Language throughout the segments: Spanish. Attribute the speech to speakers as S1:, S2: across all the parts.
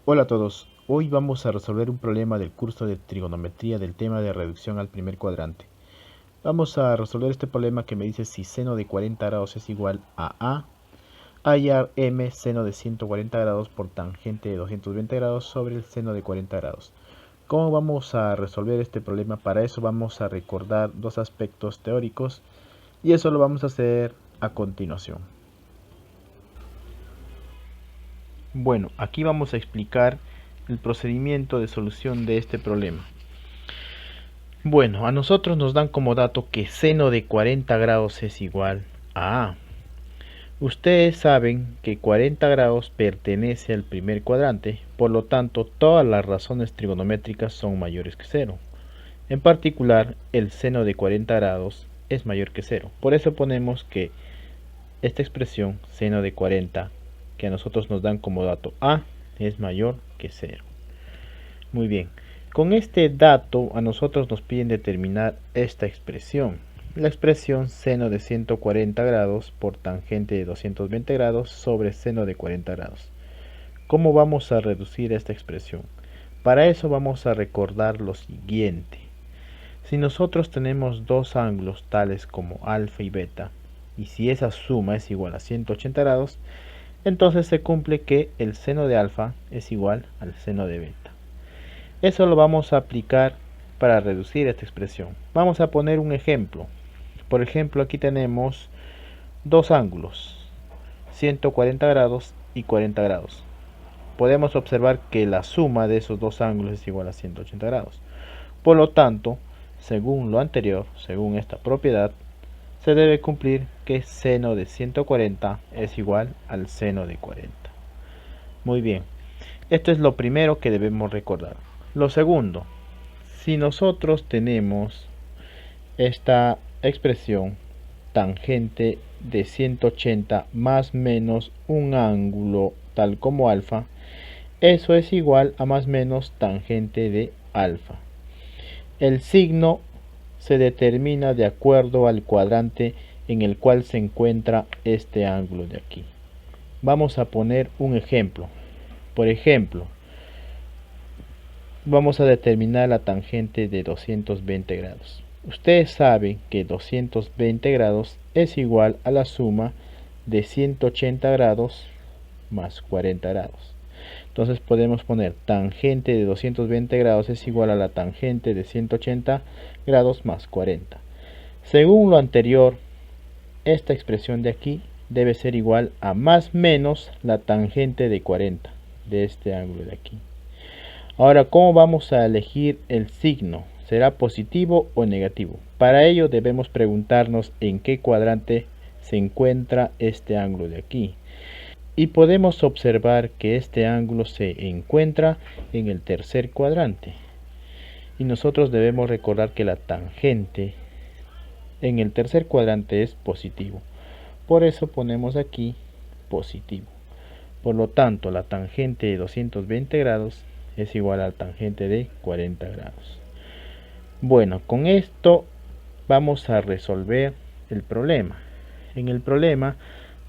S1: Hola a todos, hoy vamos a resolver un problema del curso de trigonometría del tema de reducción al primer cuadrante. Vamos a resolver este problema que me dice si seno de 40 grados es igual a hallar m seno de 140 grados por tangente de 220 grados sobre el seno de 40 grados. ¿Cómo vamos a resolver este problema? Para eso vamos a recordar dos aspectos teóricos y eso lo vamos a hacer a continuación. Bueno, aquí vamos a explicar el procedimiento de solución de este problema. Bueno, a nosotros nos dan como dato que seno de 40 grados es igual a A. Ustedes saben que 40 grados pertenece al primer cuadrante, por lo tanto todas las razones trigonométricas son mayores que 0. En particular, el seno de 40 grados es mayor que 0. Por eso ponemos que esta expresión, seno de 40, que a nosotros nos dan como dato A, es mayor que 0. Muy bien. Con este dato a nosotros nos piden determinar esta expresión. La expresión seno de 140 grados por tangente de 220 grados sobre seno de 40 grados. ¿Cómo vamos a reducir esta expresión? Para eso vamos a recordar lo siguiente. Si nosotros tenemos dos ángulos tales como alfa y beta, y si esa suma es igual a 180 grados, entonces se cumple que el seno de alfa es igual al seno de beta. Eso lo vamos a aplicar para reducir esta expresión. Vamos a poner un ejemplo. Por ejemplo, aquí tenemos dos ángulos, 140 grados y 40 grados. Podemos observar que la suma de esos dos ángulos es igual a 180 grados. Por lo tanto, según lo anterior, según esta propiedad, se debe cumplir que seno de 140 es igual al seno de 40. Muy bien, esto es lo primero que debemos recordar. Lo segundo, si nosotros tenemos esta expresión tangente de 180 más menos un ángulo tal como alfa, eso es igual a más menos tangente de alfa. El signo se determina de acuerdo al cuadrante en el cual se encuentra este ángulo de aquí. Vamos a poner un ejemplo. Por ejemplo, vamos a determinar la tangente de 220 grados. Ustedes saben que 220 grados es igual a la suma de 180 grados más 40 grados. Entonces podemos poner tangente de 220 grados es igual a la tangente de 180 grados más 40. Según lo anterior, esta expresión de aquí debe ser igual a más menos la tangente de 40 de este ángulo de aquí. Ahora, ¿cómo vamos a elegir el signo? ¿Será positivo o negativo? Para ello debemos preguntarnos en qué cuadrante se encuentra este ángulo de aquí. Y podemos observar que este ángulo se encuentra en el tercer cuadrante. Y nosotros debemos recordar que la tangente en el tercer cuadrante es positivo. Por eso ponemos aquí positivo. Por lo tanto, la tangente de 220 grados es igual a la tangente de 40 grados. Bueno, con esto vamos a resolver el problema. En el problema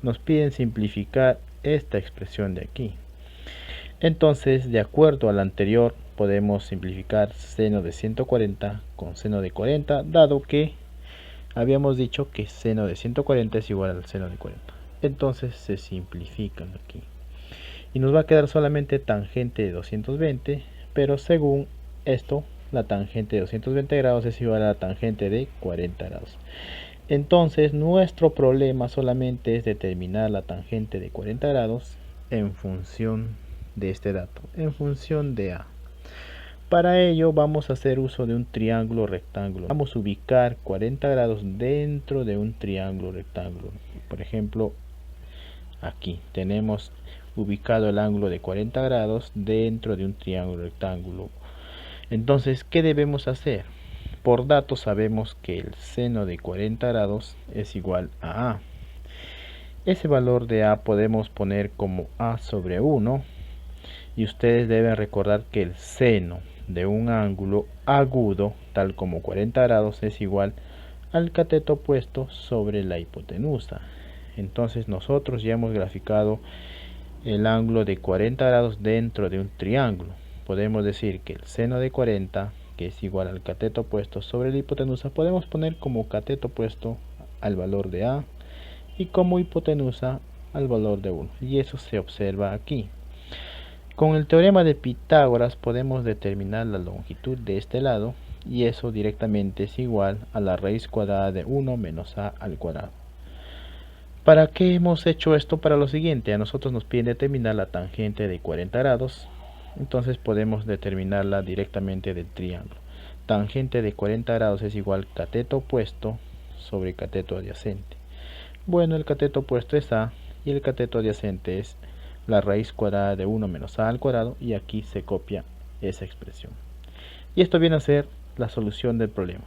S1: nos piden simplificar esta expresión de aquí. Entonces, de acuerdo al anterior, podemos simplificar seno de 140 con seno de 40, dado que habíamos dicho que seno de 140 es igual al seno de 40. Entonces se simplifican aquí. Y nos va a quedar solamente tangente de 220, pero según esto, la tangente de 220 grados es igual a la tangente de 40 grados. Entonces nuestro problema solamente es determinar la tangente de 40 grados en función de este dato, en función de A. Para ello vamos a hacer uso de un triángulo rectángulo. Vamos a ubicar 40 grados dentro de un triángulo rectángulo. Por ejemplo, aquí tenemos ubicado el ángulo de 40 grados dentro de un triángulo rectángulo. Entonces, ¿qué debemos hacer? Por datos sabemos que el seno de 40 grados es igual a A. Ese valor de A podemos poner como A sobre 1. Y ustedes deben recordar que el seno de un ángulo agudo, tal como 40 grados, es igual al cateto opuesto sobre la hipotenusa. Entonces nosotros ya hemos graficado el ángulo de 40 grados dentro de un triángulo. Podemos decir que el seno de 40, que es igual al cateto opuesto sobre la hipotenusa, podemos poner como cateto opuesto al valor de A y como hipotenusa al valor de 1. Y eso se observa aquí. Con el teorema de Pitágoras podemos determinar la longitud de este lado y eso directamente es igual a la raíz cuadrada de 1 menos A al cuadrado. ¿Para qué hemos hecho esto? Para lo siguiente, a nosotros nos piden determinar la tangente de 40 grados, entonces podemos determinarla directamente del triángulo. Tangente de 40 grados es igual cateto opuesto sobre cateto adyacente. Bueno, el cateto opuesto es A y el cateto adyacente es la raíz cuadrada de 1 menos A al cuadrado, y aquí se copia esa expresión. Y esto viene a ser la solución del problema.